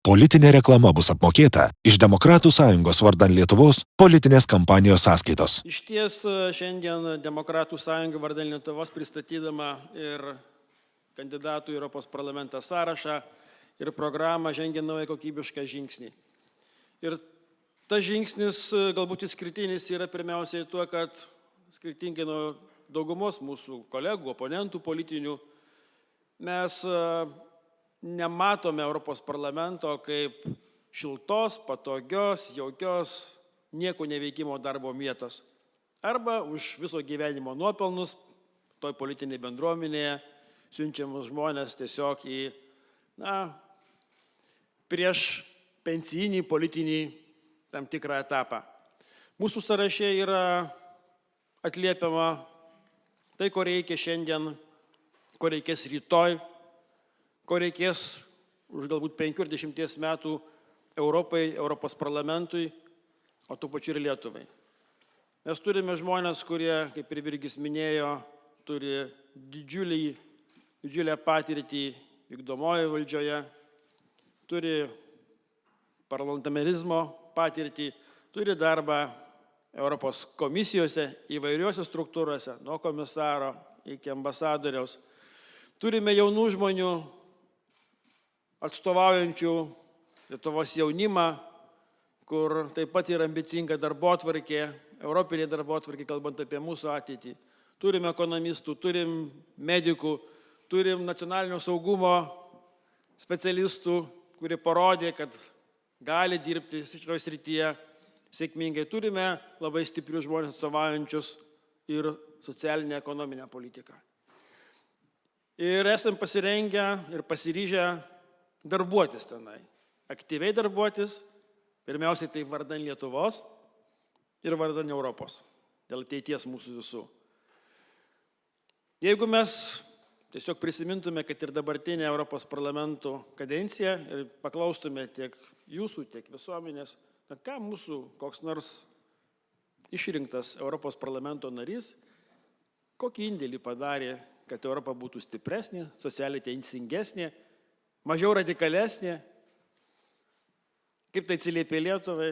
Politinė reklama bus apmokėta iš Demokratų Sąjungos vardan Lietuvos politinės kampanijos sąskaitos. Iš ties šiandien Demokratų Sąjunga vardan Lietuvos pristatydama ir kandidatų į Europos parlamentą sąrašą ir programą žengia naują kokybišką žingsnį. Ir tas žingsnis galbūt išskirtinis yra pirmiausiai tuo, kad skirtingai nuo daugumos mūsų kolegų, oponentų politinių, mes nematome Europos parlamento kaip šiltos, patogios, jaukios, nieko neveikimo darbo vietos. Arba už viso gyvenimo nuopelnus toj politinėje bendruomenėje siunčiamus žmonės tiesiog į prieš pensijinį politinį tam tikrą etapą. Mūsų sąraše yra atliepiama tai, ko reikia šiandien, ko reikės rytoj, ko reikės už galbūt 5 ir 10 metų Europai, Europos parlamentui, o tuo pačiu ir Lietuvai. Mes turime žmonės, kurie, kaip ir Virgis minėjo, turi didžiulę patirtį vykdomoje valdžioje, turi parlamentarizmo patirtį, turi darbą Europos komisijose, įvairiuose struktūrose, nuo komisaro iki ambasadoriaus. Turime jaunų žmonių, atstovaujančių Lietuvos jaunimą, kur taip pat yra ambicinga darbotvarkė, europinė darbotvarkė, kalbant apie mūsų ateitį. Turime ekonomistų, turim medikų, turim nacionalinio saugumo specialistų, kurie parodė, kad gali dirbti šitoje srityje sėkmingai. Turime labai stiprius žmonės atstovaujančius ir socialinę ekonominę politiką. Ir esam pasirengę ir pasiryžę darbuotis tenai. Aktyviai darbuotis, pirmiausiai tai vardan Lietuvos ir vardan Europos, dėl ateities mūsų visų. Jeigu mes tiesiog prisimintume, kad ir dabartinė Europos parlamento kadencija ir paklaustume tiek jūsų, tiek visuomenės, ką mūsų koks nors išrinktas Europos parlamento narys, kokį indėlį padarė, kad Europa būtų stipresnė, socialiai teisingesnė, mažiau radikalesnė, kaip tai atsiliepia Lietuvai,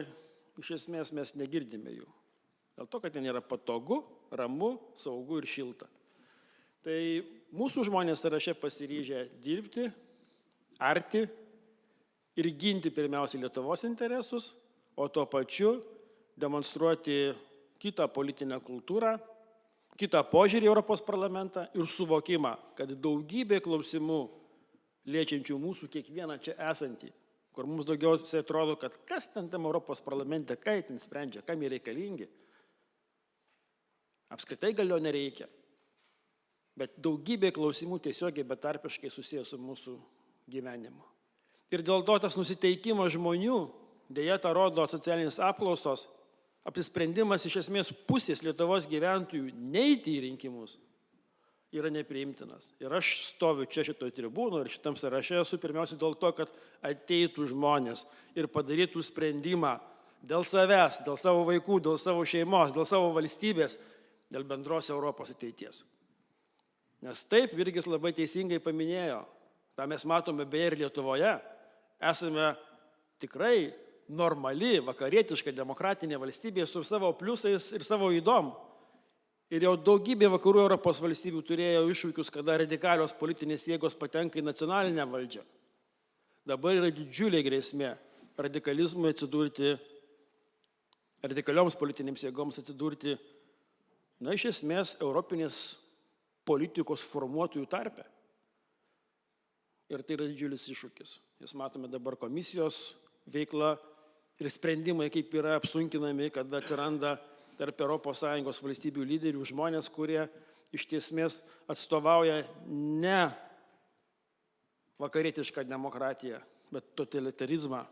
iš esmės mes negirdime jų. Dėl to, kad ten yra patogu, ramu, saugu ir šilta. Tai mūsų žmonės sąraše pasiryžę dirbti, arti ir ginti pirmiausiai Lietuvos interesus, o tuo pačiu demonstruoti kitą politinę kultūrą, kitą požiūrį į Europos parlamentą ir suvokimą, kad daugybė klausimų liečiančių mūsų kiekvieną čia esantį, kur mums daugiausiai atrodo, kad kas ten tam Europos parlamente, ką jie ten sprendžia, kam jie reikalingi. Apskritai gal jo nereikia. Bet daugybė klausimų tiesiogiai betarpiškai susijęs su mūsų gyvenimu. Ir dėl to tas nusiteikimas žmonių, dėja tą rodo socialinės apklausos, apsisprendimas iš esmės pusės Lietuvos gyventojų neiti į rinkimus yra nepriimtinas. Ir aš stoviu čia šitoj tribūnų ir šitam sąraše esu pirmiausia dėl to, kad ateitų žmonės ir padarytų sprendimą dėl savęs, dėl savo vaikų, dėl savo šeimos, dėl savo valstybės, dėl bendros Europos ateities. Nes taip, Virgis labai teisingai paminėjo, tą mes matome beje ir Lietuvoje, esame tikrai normali, vakarietiška, demokratinė valstybė su savo pliusais ir savo ydom. Ir jau daugybė vakarų Europos valstybių turėjo iššūkius, kada radikalios politinės jėgos patenka į nacionalinę valdžią. Dabar yra didžiulė grėsmė radikalizmui atsidurti, radikalioms politinėms jėgoms atsidurti, iš esmės, europinės politikos formuotojų tarpe. Ir tai yra didžiulis iššūkis. Jūs matome dabar komisijos veiklą ir sprendimai, kaip yra apsunkinami, kada atsiranda tarp ES valstybių lyderių žmonės, kurie iš tiesmės atstovauja ne vakarietišką demokratiją, bet totalitarizmą,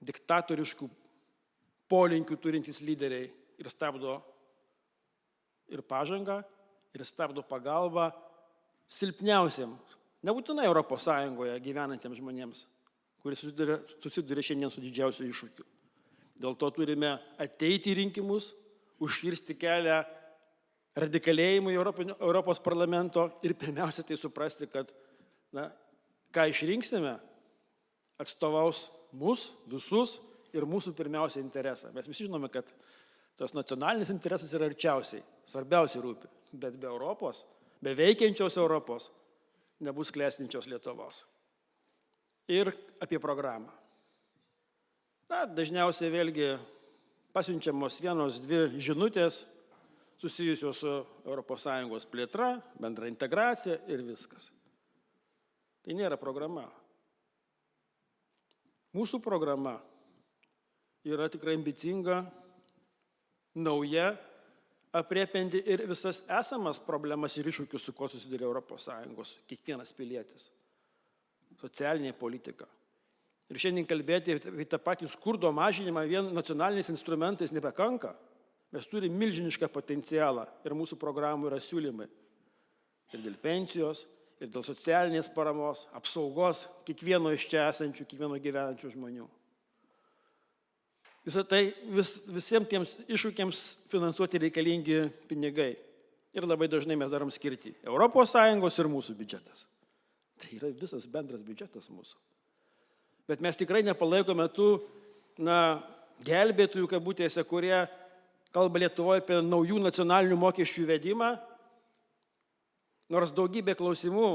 diktatoriškų polinkių turintys lyderiai ir stabdo ir pažangą, ir stabdo pagalbą silpniausiam, nebūtinai ES gyvenantiems žmonėms, kuris susiduria šiandien su didžiausiu iššūkiu. Dėl to turime ateiti į rinkimus, užkirsti kelią radikalėjimui Europos parlamento ir pirmiausia tai suprasti, kad ką išrinksime, atstovaus mus visus ir mūsų pirmiausia interesą. Mes visi žinome, kad tas nacionalinis interesas yra arčiausiai, svarbiausiai rūpi. Bet be Europos, be veikiančios Europos nebus klestinčios Lietuvos. Ir apie programą. Dažniausiai vėlgi pasiunčiamos vienos dvi žinutės susijusios su ES plėtra, bendra integracija ir viskas. Tai nėra programa. Mūsų programa yra tikrai ambicinga, nauja, apriepianti ir visas esamas problemas ir iššūkius, su kuo susiduria ES kiekvienas pilietis. Socialinė politika. Ir šiandien kalbėti apie tą patį skurdo mažinimą vien nacionaliniais instrumentais nepakanka. Mes turime milžinišką potencialą ir mūsų programų yra siūlymai. Ir dėl pensijos, ir dėl socialinės paramos, apsaugos kiekvieno iš čia esančių, kiekvieno gyvenančių žmonių. Visą tai visiems tiems iššūkiams finansuoti reikalingi pinigai. Ir labai dažnai mes darom skirti ES ir mūsų biudžetas. Tai yra visas bendras biudžetas mūsų. Bet mes tikrai nepalaikome tų gelbėtojų kabutėse, kurie kalba Lietuvoje apie naujų nacionalinių mokesčių įvedimą, nors daugybė klausimų,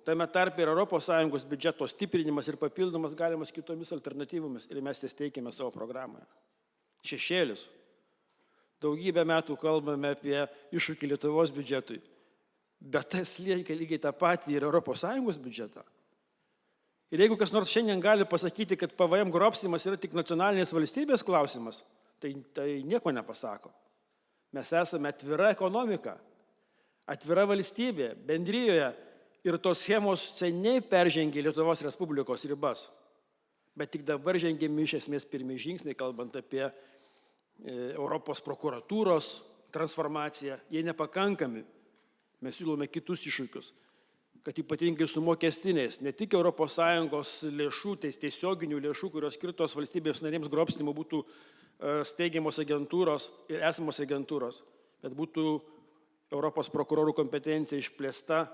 tame tarpe ir ES biudžeto stiprinimas ir papildomas galimas kitomis alternatyvomis ir mes jas teikiame savo programoje. Šešėlis. Daugybę metų kalbame apie iššūkį Lietuvos biudžetui, bet tas lieka lygiai tą patį ir ES biudžetą. Ir jeigu kas nors šiandien gali pasakyti, kad PVM grobstymas yra tik nacionalinės valstybės klausimas, tai nieko nepasako. Mes esame atvira ekonomika, atvira valstybė, bendrijoje ir tos schemos seniai peržengė Lietuvos Respublikos ribas. Bet tik dabar žengėme iš esmės pirmi žingsniai, kalbant apie Europos prokuratūros transformaciją. Jie nepakankami. Mes siūlome kitus iššūkius, kad ypatingai su mokestiniais, ne tik ES lėšų, tiesioginių lėšų, kurios skirtos valstybės narėms grobstymu būtų steigiamos agentūros ir esamos agentūros, bet būtų Europos prokurorų kompetencija išplėsta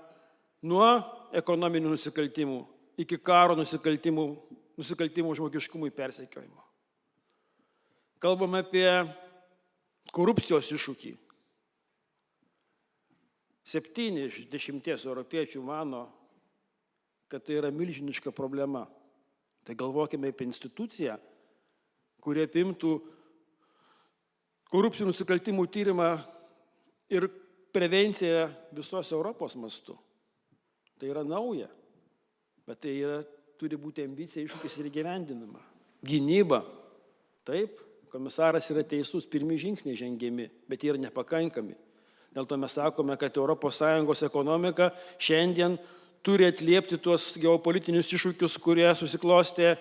nuo ekonominių nusikaltimų iki karo nusikaltimų žmogiškumui persekiojimo. Kalbame apie korupcijos iššūkį. 7 iš 10 europiečių mano, kad tai yra milžiniška problema. Tai galvokime apie instituciją, kurie apimtų korupcijų nusikaltimų tyrimą ir prevenciją visos Europos mastu. Tai yra nauja, bet tai turi būti ambicija, iššūkis ir įgyvendinama. Gynyba. Taip, komisaras yra teisus, pirmi žingsniai žengiami, bet jie yra nepakankami. Dėl to mes sakome, kad ES ekonomika šiandien turi atliepti tuos geopolitinius iššūkius, kurie susiklostė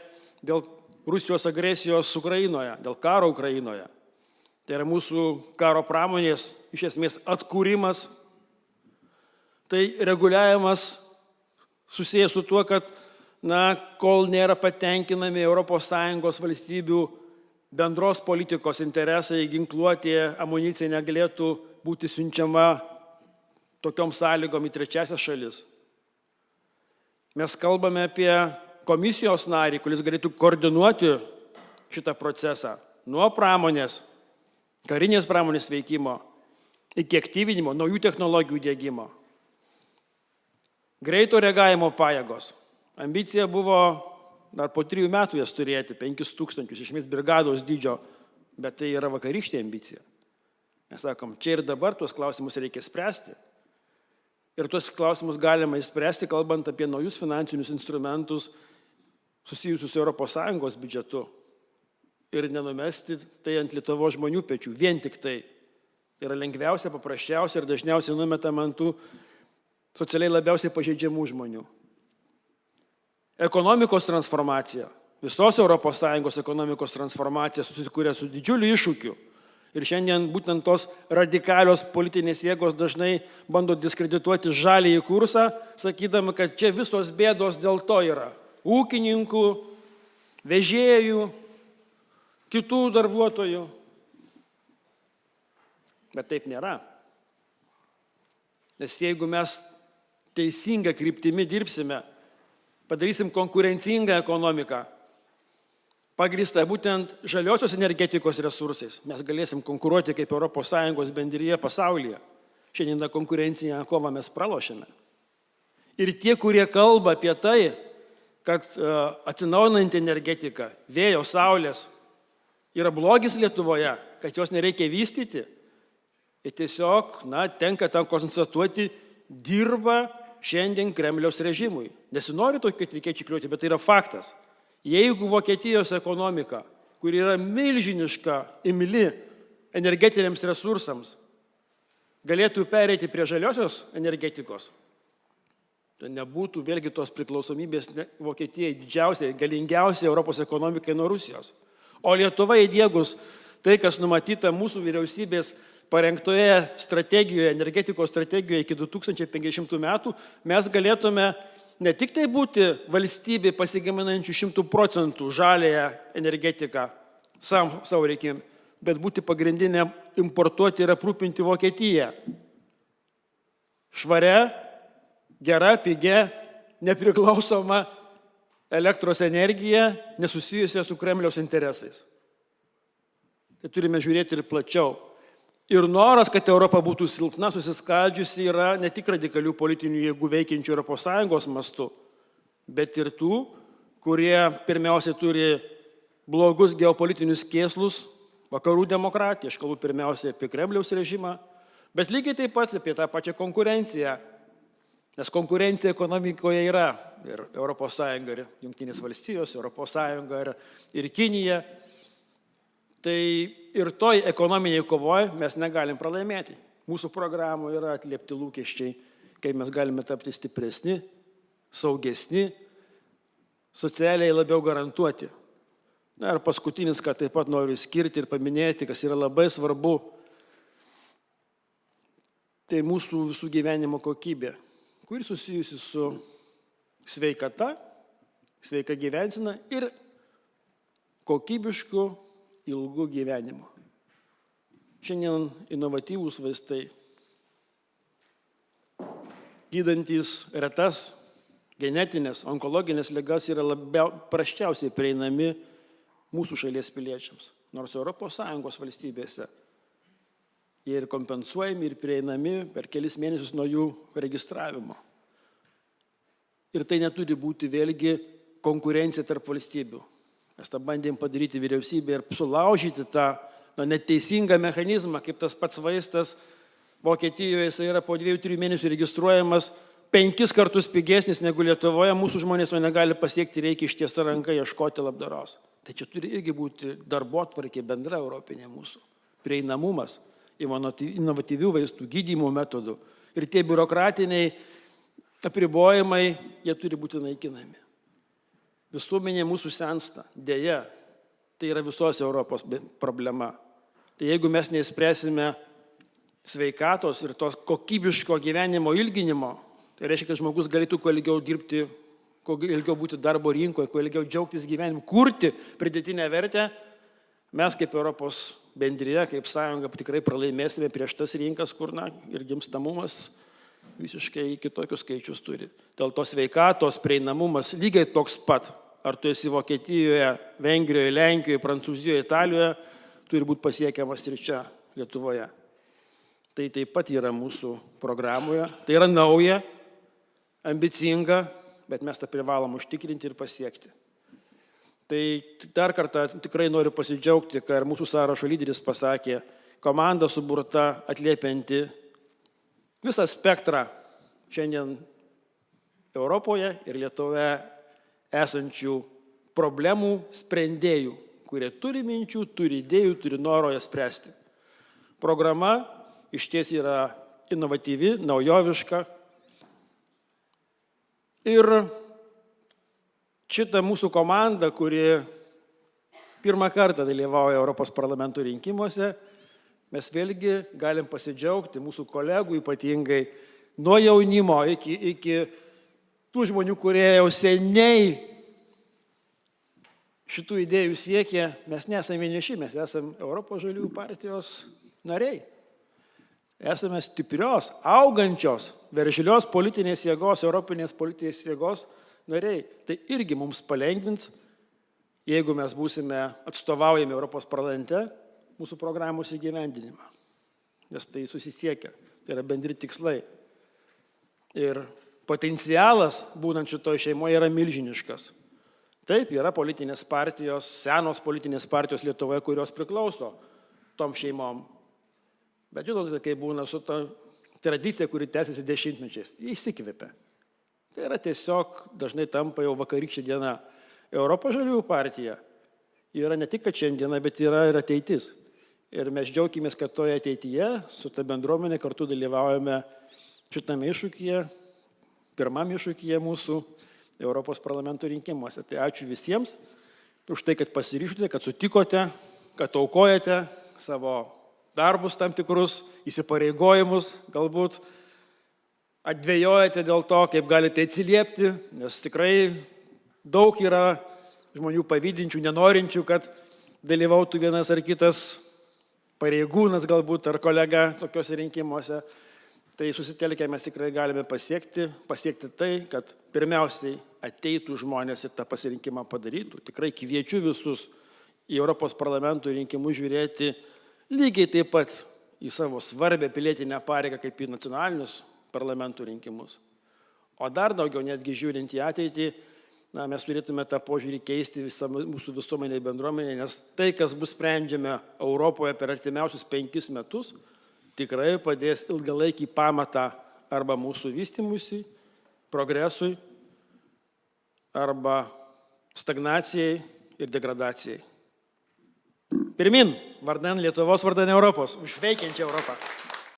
dėl Rusijos agresijos Ukrainoje, dėl karo Ukrainoje. Tai yra mūsų karo pramonės iš esmės atkūrimas. Tai reguliavimas susijęs su tuo, kad kol nėra patenkinami ES valstybių bendros politikos interesai, ginkluotė, amunicija negalėtų būti siunčiama tokiom sąlygom į trečiasias šalis. Mes kalbame apie komisijos narį, kuris galėtų koordinuoti šitą procesą nuo pramonės, karinės pramonės veikimo, iki aktyvinimo, naujų technologijų diegimo. Greito reagavimo pajėgos. Ambicija buvo dar po 3 metų jas turėti, 5000, iš esmės brigados dydžio, bet tai yra vakarykštė ambicija. Mes sakom, čia ir dabar tuos klausimus reikia spręsti. Ir tuos klausimus galima įspręsti, kalbant apie naujus finansinius instrumentus susijusius su ES biudžetu. Ir nenumesti tai ant Lietuvos žmonių pečių, vien tik tai. Tai yra lengviausia, paprasčiausia ir dažniausiai numetama ant tų socialiai labiausiai pažeidžiamų žmonių. Ekonomikos transformacija, visos ES ekonomikos transformacija susikūrė su didžiuliu iššūkiu. Ir šiandien būtent tos radikalios politinės jėgos dažnai bando diskredituoti žaliąjį kursą, sakydami, kad čia visos bėdos dėl to yra. Ūkininkų, vežėjų, kitų darbuotojų. Bet taip nėra. Nes jeigu mes teisingą kryptimi dirbsime, padarysim konkurencingą ekonomiką, pagrįsta būtent žaliosios energetikos resursais, mes galėsim konkuruoti kaip ES bendryje pasaulyje. Šiandien tą konkurencinę kovą mes pralošėme. Ir tie, kurie kalba apie tai, kad atsinaujinanti energetika, vėjo, saulės yra blogis Lietuvoje, kad jos nereikia vystyti, ir tiesiog, tenka tam konstatuoti, dirba šiandien Kremliaus režimui. Nesinori tokio etikėčių kliuoti, bet tai yra faktas. Jeigu Vokietijos ekonomika, kuri yra milžiniška, imli energetiniams resursams, galėtų pereiti prie žaliosios energetikos, tai nebūtų vėlgi tos priklausomybės Vokietijai didžiausiai, galingiausiai Europos ekonomikai nuo Rusijos. O Lietuva įdiegus tai, kas numatyta mūsų vyriausybės parengtoje strategijoje, energetikos strategijoje iki 2050 metų, mes galėtume ne tik tai būti valstybė pasigaminančių 100% žalėją energetiką savo reikim, bet būti pagrindinė importuoti ir aprūpinti Vokietiją. Švaria, gera, pigia, nepriklausoma elektros energija, nesusijusia su Kremliaus interesais. Tai turime žiūrėti ir plačiau. Ir noras, kad Europa būtų silpna, susiskaldžiusi, yra ne tik radikalių politinių jėgų veikiančių ES mastu, bet ir tų, kurie pirmiausiai turi blogus geopolitinius kėslus, vakarų demokratiją, aš kalbu pirmiausiai apie Kremliaus režimą, bet lygiai taip pat apie tą pačią konkurenciją. Nes konkurencija ekonomikoje yra ir ES, ir Jungtinės valstijos, ES ir Kinija. Tai ir toj ekonominiai kovoje mes negalim pralaimėti. Mūsų programoje yra atliepti lūkesčiai, kaip mes galime tapti stipresni, saugesni, socialiai labiau garantuoti. Ir paskutinis, ką taip pat noriu skirti ir paminėti, kas yra labai svarbu, tai mūsų visų gyvenimo kokybė, kuri susijusi su sveikata, sveika gyvensina ir kokybišku ilgu gyvenimu. Šiandien inovatyvūs vaistai, gydantis retas genetinės, onkologinės ligas yra prasčiausiai prieinami mūsų šalies piliečiams. Nors ES valstybėse jie ir kompensuojami, ir prieinami per kelis mėnesius nuo jų registravimo. Ir tai neturi būti vėlgi konkurencija tarp valstybių. Mes tą bandėm padaryti vyriausybę ir sulaužyti tą neteisingą mechanizmą, kaip tas pats vaistas Vokietijoje jis yra po 2-3 mėnesių registruojamas 5 kartus pigesnis negu Lietuvoje, mūsų žmonės to negali pasiekti, reikia ištiesta ranka ieškoti labdaros. Tai čia turi irgi būti darbotvarkė bendra europinė mūsų. Prieinamumas, inovatyvių vaistų, gydymo metodų ir tie biurokratiniai apribojimai, jie turi būti naikinami. Visuomenė mūsų sensta, dėja, tai yra visos Europos problema. Tai jeigu mes neįspręsime sveikatos ir to kokybiško gyvenimo ilginimo, tai reiškia, kad žmogus galėtų kuo ilgiau dirbti, kuo ilgiau būti darbo rinkoje, kuo ilgiau džiaugtis gyvenimu, kurti pridėtinę vertę, mes kaip Europos bendryje, kaip sąjunga tikrai pralaimėsime prieš tas rinkas, kur ir gimstamumas visiškai kitokius skaičius turi. Dėl to sveikatos prieinamumas lygiai toks pat. Ar tu esi Vokietijoje, Vengrijoje, Lenkijoje, Prancūzijoje, Italijoje, turi būti pasiekiamas ir čia, Lietuvoje. Tai taip pat yra mūsų programoje. Tai yra nauja, ambicinga, bet mes tą privalom užtikrinti ir pasiekti. Tai dar kartą tikrai noriu pasidžiaugti, ką ir mūsų sąrašo lyderis pasakė, komanda suburta atliepianti visą spektrą šiandien Europoje ir Lietuvoje esančių problemų sprendėjų, kurie turi minčių, turi idėjų, turi noro jas spręsti. Programa iš ties yra inovatyvi, naujoviška. Ir šita mūsų komanda, kuri pirmą kartą dalyvauja Europos parlamento rinkimuose, mes vėlgi galim pasidžiaugti mūsų kolegų ypatingai nuo jaunimo iki tų žmonių, kurie jau seniai šitų idėjų siekia. Mes nesame vieniši, mes esame Europos žaliųjų partijos nariai. Esame stiprios, augančios, veržlios politinės jėgos, europinės politinės jėgos nariai. Tai irgi mums palengvins jeigu mes būsime atstovaujami Europos parlamente, mūsų programos įgyvendinimą. Nes tai susisiekia, tai yra bendri tikslai. Ir potencialas būnant šitoje šeimoje yra milžiniškas. Taip, yra politinės partijos, senos politinės partijos Lietuvoje, kurios priklauso tom šeimom. Bet žinote, kai būna su ta tradicija, kuri tęsiasi dešimtmečiais, jie įsikvėpia. Tai yra tiesiog dažnai tampa jau vakarykštė diena. Europos žaliųjų partija yra ne tik kad šiandiena, bet yra ir ateitis. Ir mes džiaugimės, kad toje ateityje su ta bendruomenė kartu dalyvaujame šitame iššūkyje, pirmam iššūkyje mūsų Europos parlamento rinkimuose. Tai ačiū visiems už tai, kad pasiryžote, kad sutikote, kad aukojate savo darbus tam tikrus, įsipareigojimus, galbūt atdvejojate dėl to, kaip galite atsiliepti, nes tikrai daug yra žmonių pavydinčių, nenorinčių, kad dalyvautų vienas ar kitas pareigūnas galbūt ar kolega tokiuose rinkimuose. Tai susitelkę mes tikrai galime pasiekti tai, kad pirmiausiai ateitų žmonės ir tą pasirinkimą padarytų. Tikrai kviečiu visus į Europos parlamento rinkimus žiūrėti lygiai taip pat į savo svarbę pilietinę pareigą kaip į nacionalinius parlamentų rinkimus. O dar daugiau netgi žiūrint į ateitį, mes turėtume tą požiūrį keisti visą mūsų visuomenę bendruomenę, nes tai, kas bus sprendžiama Europoje per artimiausius 5 metus, tikrai padės ilgalaikį pamatą arba mūsų vystymuisi, progresui, arba stagnacijai ir degradacijai. Pirmin, vardan Lietuvos, vardan Europos, už veikiančią Europą.